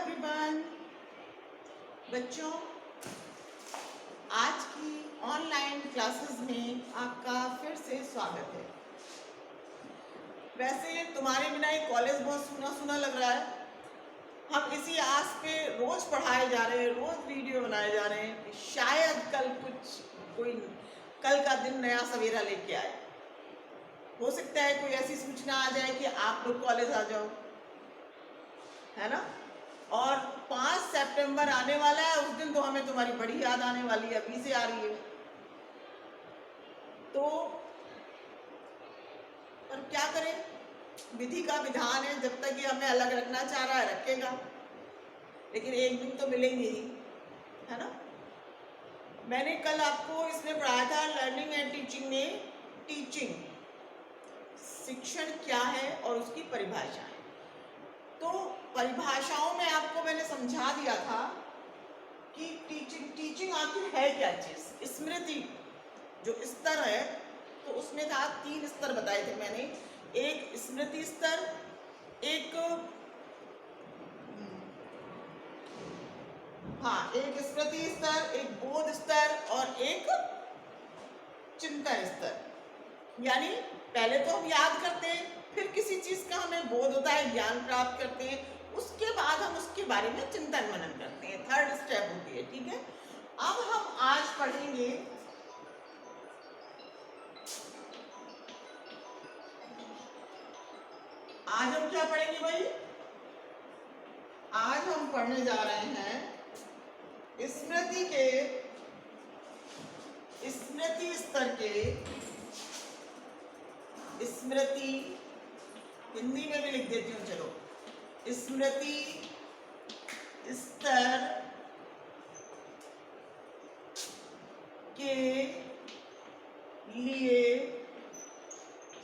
Everyone. बच्चों, आज की ऑनलाइन क्लासेस में आपका फिर से स्वागत है। वैसे तुम्हारे बिना ये कॉलेज बहुत सुना सुना लग रहा है। हम इसी आस पे रोज पढ़ाए जा रहे हैं, रोज वीडियो बनाए जा रहे हैं कि शायद कल का दिन नया सवेरा लेके आए। हो सकता है कोई ऐसी सूचना आ जाए कि आप लोग कॉलेज आ जाओ, है ना। और 5 सितंबर आने वाला है, उस दिन तो हमें तुम्हारी बड़ी याद आने वाली है, अभी से आ रही है। तो पर क्या करें, विधि का विधान है, जब तक ये हमें अलग रखना चाह रहा है रखेगा, लेकिन एक दिन तो मिलेंगे ही, है ना। मैंने कल आपको इसमें पढ़ाया था लर्निंग एंड टीचिंग में, टीचिंग शिक्षण क्या है और उसकी परिभाषा है। तो परिभाषाओं में आपको मैंने समझा दिया था कि टीचिंग आखिर है क्या चीज। स्मृति जो स्तर है, तो उसमें था 3 स्तर बताए थे मैंने। एक स्मृति स्तर, एक स्मृति स्तर, एक बोध स्तर और एक चिंतन स्तर। यानी पहले तो हम याद करते हैं, फिर किसी चीज का हमें बोध होता है, ज्ञान प्राप्त करते हैं, उसके बाद हम उसके बारे में चिंतन मनन करते हैं, 3rd स्टेप होती है। ठीक है, अब हम आज पढ़ेंगे आज हम क्या पढ़ेंगे भाई? आज हम पढ़ने जा रहे हैं स्मृति स्तर के, स्मृति हिंदी में भी लिख देती हूँ, चलो, स्मृति स्तर के लिए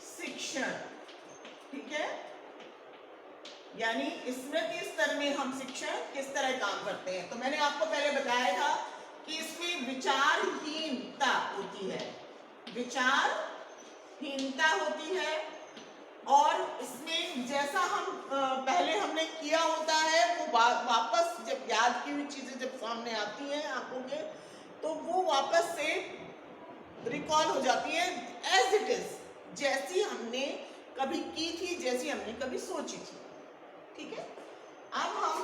शिक्षण। ठीक है, यानी स्मृति स्तर में हम शिक्षण किस तरह काम करते हैं। तो मैंने आपको पहले बताया था कि इसमें विचारहीनता होती है, विचारहीनता होती है, और इसमें जैसा हम पहले हमने किया होता है वो वापस जब याद की हुई चीजें जब सामने आती हैं आंखों के, तो वो वापस से रिकॉल हो जाती है एज इट इज, जैसी हमने कभी की थी, जैसी हमने कभी सोची थी। ठीक है, अब हम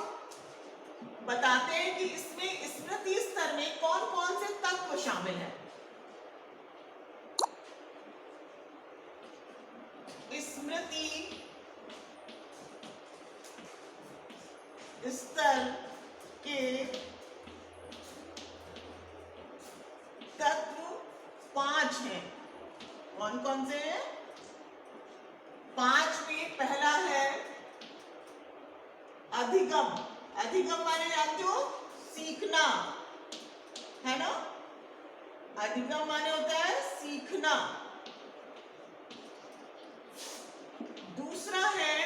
बताते हैं कि इसमें स्मृति स्तर में कौन कौन से तत्व शामिल हैं। स्मृति स्तर के तत्व 5 हैं। कौन कौन से हैं? 5 में पहला है अधिगम। अधिगम माने जानते हो, सीखना, है ना। अधिगम माने होता है सीखना। दूसरा है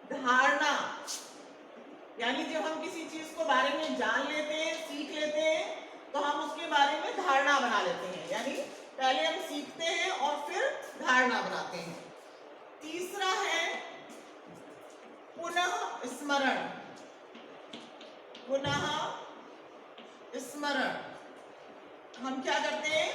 धारणा, यानी जब हम किसी चीज को बारे में जान लेते हैं, सीख लेते हैं, तो हम उसके बारे में धारणा बना लेते हैं, यानी पहले हम सीखते हैं और फिर धारणा बनाते हैं। तीसरा है पुनः स्मरण। पुनः स्मरण हम क्या करते हैं,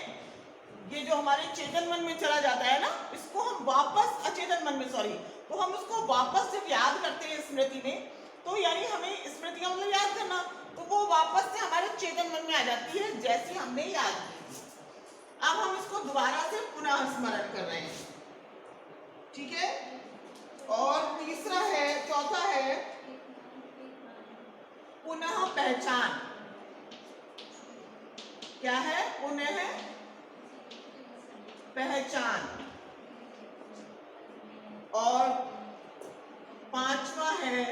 ये जो हमारे चेतन मन में चला जाता है ना, इसको हम वापस अचेतन मन में, सॉरी, तो हम उसको वापस जब याद करते हैं स्मृति में, तो यानी हमें स्मृति का मतलब याद करना, तो वो वापस से हमारे चेतन मन में आ जाती है जैसी हमने याद की। अब हम इसको दोबारा से पुनः स्मरण कर रहे हैं। ठीक है, और तीसरा है, चौथा है पुनः पहचान। क्या है? पुनः पहचान। और 5वां है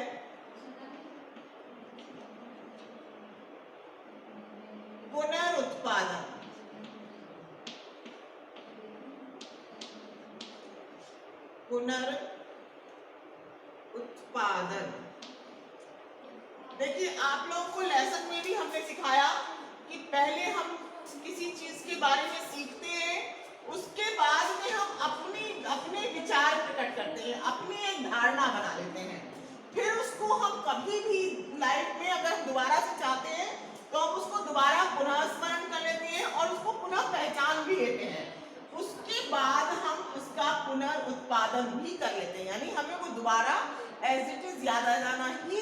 पुनरुत्पादन। पुनरुत्पादन। देखिए, आप लोगों को लेसन में भी हमने सिखाया कि पहले हम किसी चीज के बारे में सीखते हैं, उसके बाद में हम अपने विचार प्रकट करते हैं, अपनी एक धारणा बना लेते हैं, फिर उसको हम कभी भी लाइफ में अगर हम दोबारा से चाहते हैं तो हम उसको दोबारा पुनः स्मरण कर लेते हैं और उसको पुनः पहचान भी लेते हैं। उसके बाद हम उसका पुनर्उत्पादन भी कर लेते हैं, यानी हमें वो दोबारा एज इट इज याद आ जाना ही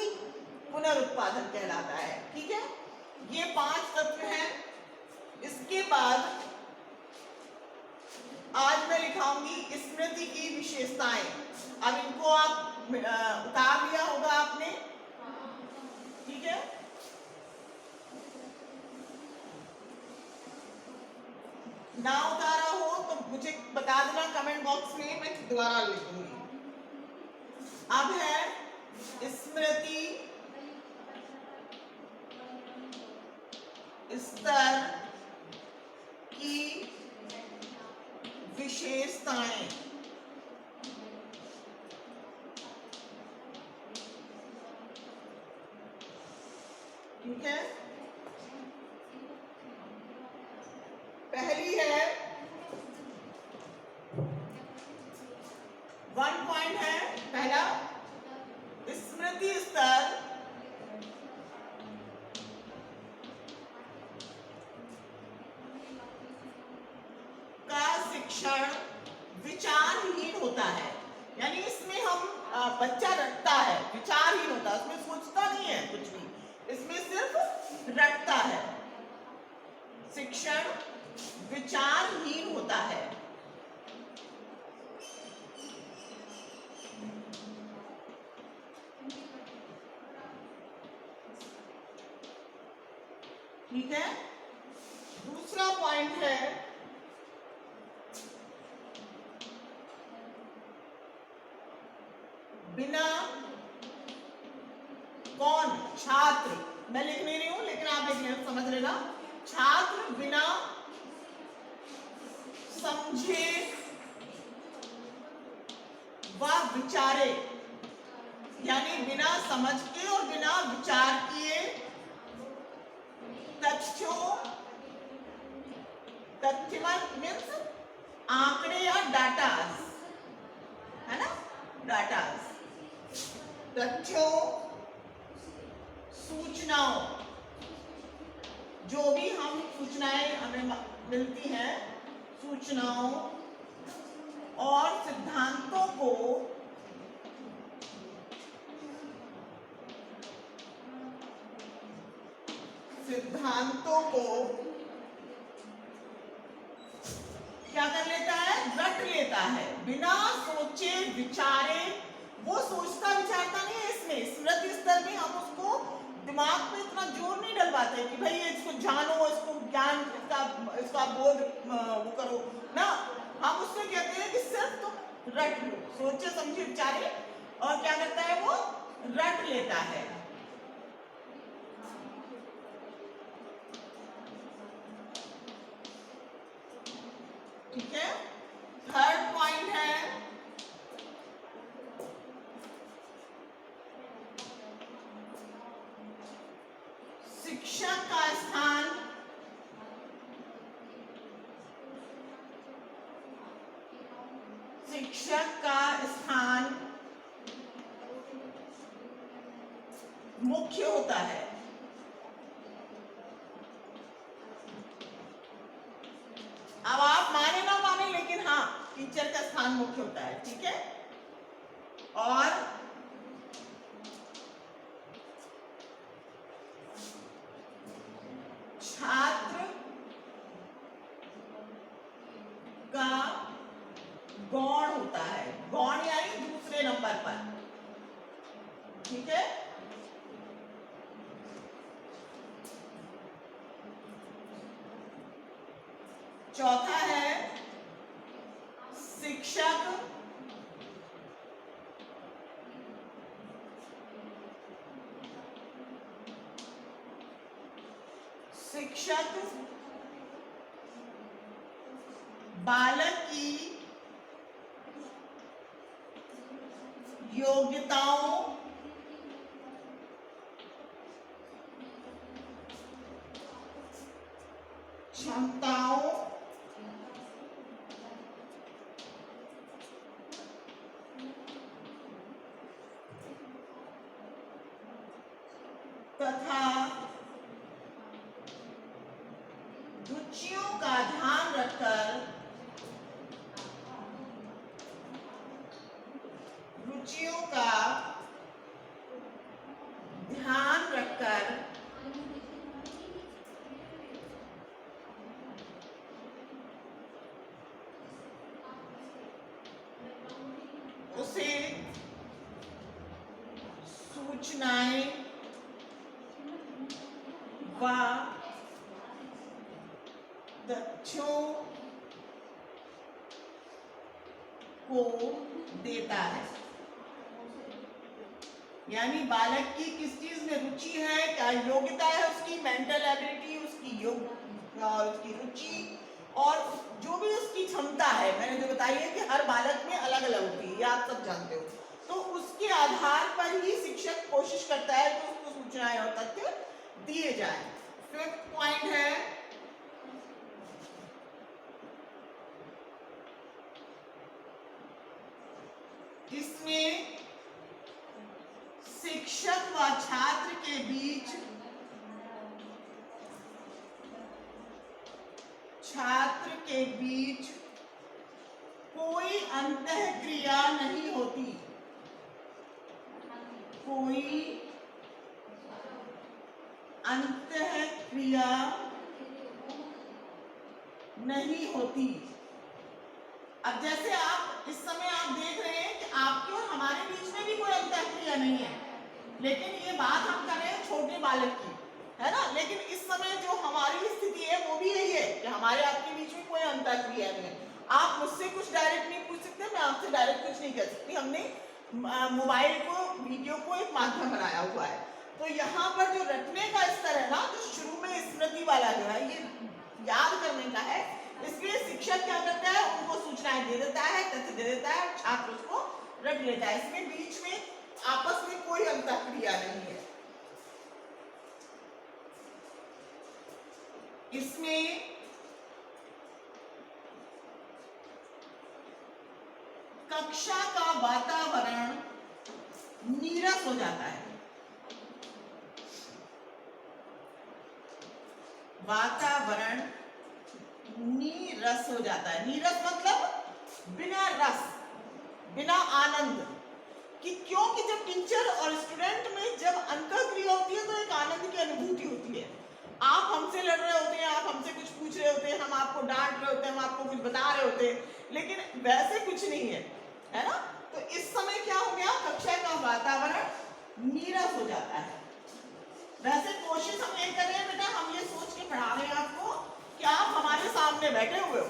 पुनरुत्पादन कहलाता है। ठीक है, ये 5 तत्व हैं। इसके बाद आज मैं लिखाऊंगी स्मृति की विशेषताएं। अब इनको आप उतार लिया होगा आपने, ठीक है। ना उतारा हो तो मुझे बता देना कमेंट बॉक्स में, मैं दोबारा लिखूंगी। अब है स्मृति स्तर की विशेषताएं। ठीक है, पहली है 1 पॉइंट है पहला, स्मृति स्तर का शिक्षण विचारहीन होता है। यानी इसमें हम बच्चा रटता है, विचारहीन होता है, उसमें सोचता नहीं है कुछ भी, इसमें सिर्फ रटता है। शिक्षण विचारहीन होता है। ठीक है, दूसरा पॉइंट है बिना कौन, छात्र, मैं लिख नहीं रही हूं लेकिन आप लिख लेना, समझ लेना। छात्र बिना समझे व विचारे, यानी बिना समझ के और बिना विचार किए तथ्यमत मीन्स आंकड़े या डाटास, है ना, डाटास, तथ्यों, सूचनाओं, जो भी हम सूचनाएं हमें मिलती हैं, सूचनाओं और सिद्धांतों को क्या कर लेता है, रट लेता है, बिना सोचे विचारे। वो सोचता विचारता नहीं है। इसमें स्मृति स्तर में हम उसको दिमाग पे इतना जोर नहीं डलवाते कि भाई इसको जानो, इसको ज्ञान, इसका बोध वो करो ना। हम उससे कहते हैं कि सिर्फ तुम रट लो, सोचे समझे विचारे, और क्या करता है वो, रट लेता है। ठीक है, थर्ड पॉइंट है शिक्षक का स्थान मुख्य होता है। अब आप माने ना माने, लेकिन हाँ, टीचर का स्थान मुख्य होता है। ठीक है, और छात्र का गौण होता है, गौण यानी दूसरे नंबर पर। ठीक है, चौथा है शिक्षक बालक की योग्यताओं, क्षमताओं तथा रुचियों का ध्यान रखकर रुचियों का ध्यान रखकर उसे सूचनाएं व तथ्यों को देता है। यानी बालक की किस चीज में रुचि है, क्या योग्यता है उसकी, मेंटल एबिलिटी, उसकी योग और उसकी रुचि और जो भी उसकी क्षमता है, मैंने जो बताई है कि हर बालक में अलग अलग होती है, ये आप सब जानते हो। तो उसके आधार पर ही शिक्षक कोशिश करता है कि उसको सूचनाएं और तथ्य दिए जाए। फिफ्थ पॉइंट है इसमें शिक्षक व छात्र के बीच कोई अंतःक्रिया नहीं होती, कोई अंतःक्रिया नहीं होती। अब जैसे आप इस समय आप देख रहे हैं कि आपके और हमारे बीच में भी कोई अंतःक्रिया नहीं है, लेकिन ये बात हम कर रहे हैं छोटे बालक की, है ना। लेकिन इस समय जो हमारी स्थिति है वो भी यही है कि हमारे आपके बीच में कोई अंतःक्रिया नहीं है। आप मुझसे कुछ डायरेक्ट नहीं पूछ सकते, मैं आपसे डायरेक्ट कुछ नहीं कह सकती। हमने मोबाइल को, वीडियो को एक माध्यम बनाया हुआ है। तो यहाँ पर जो रटने का स्तर है ना, जो शुरू में स्मृति वाला जो है, ये याद करने का है। इसलिए शिक्षक क्या करता है, उनको सूचनाएं दे देता है, तथ्य दे देता है, छात्र उसको रट लेता है। इसमें बीच में आपस में कोई अंतःक्रिया नहीं है। इसमें कक्षा का वातावरण नीरस हो जाता है। वातावरण नीरस हो जाता है। नीरस मतलब बिना रस, बिना आनंद कि क्योंकि जब टीचर और स्टूडेंट में जब अंतःक्रिया होती है तो एक आनंद की अनुभूति होती है। आप हमसे लड़ रहे होते हैं, आप हमसे कुछ पूछ रहे होते हैं, हम आपको डांट रहे होते हैं, हम आपको कुछ बता रहे होते हैं, लेकिन वैसे कुछ नहीं है, है ना। तो इस समय क्या हो गया, कक्षा का वातावरण नीरस हो जाता है। वैसे कोशिश हम ये कर रहे हैं बेटा, हम ये सोच के पढ़ा रहे हैं आपको कि आप हमारे सामने बैठे हुए हो।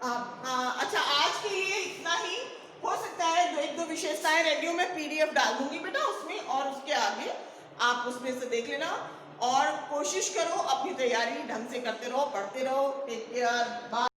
अच्छा, आज के लिए इतना ही। हो सकता है एक दो विशेषताएं रेडियो में पीडीएफ डाल दूंगी बेटा उसमें, और उसके आगे आप उसमें से देख लेना और कोशिश करो अपनी तैयारी ढंग से करते रहो, पढ़ते रहो। Take care, bye.